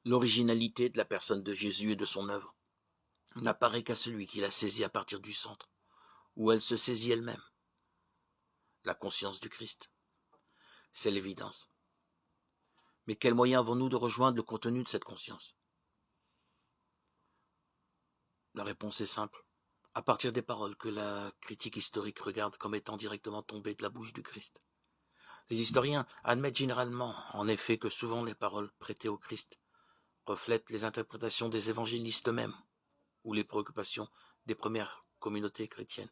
L'originalité de la personne de Jésus et de son œuvre n'apparaît qu'à celui qui la saisit à partir du centre, où elle se saisit elle-même. La conscience du Christ, c'est l'évidence. Mais quel moyen avons-nous de rejoindre le contenu de cette conscience? La réponse est simple. À partir des paroles que la critique historique regarde comme étant directement tombées de la bouche du Christ. Les historiens admettent généralement, en effet, que souvent les paroles prêtées au Christ reflètent les interprétations des évangélistes eux-mêmes ou les préoccupations des premières communautés chrétiennes.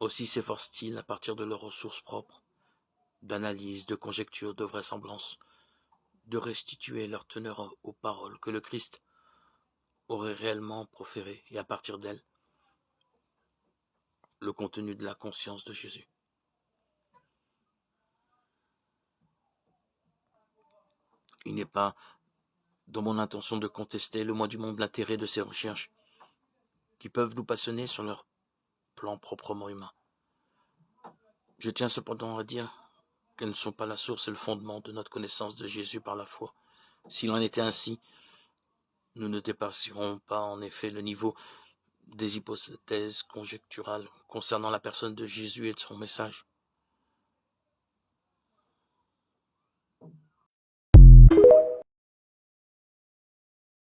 Aussi s'efforcent-ils, à partir de leurs ressources propres, d'analyse, de conjecture, de vraisemblance, de restituer leur teneur aux paroles que le Christ aurait réellement proférées et à partir d'elles, le contenu de la conscience de Jésus. Il n'est pas dans mon intention de contester le moins du monde l'intérêt de ces recherches qui peuvent nous passionner sur leur plan proprement humain. Je tiens cependant à dire qu'elles ne sont pas la source et le fondement de notre connaissance de Jésus par la foi. S'il en était ainsi, nous ne dépasserons pas en effet le niveau des hypothèses conjecturales concernant la personne de Jésus et de son message.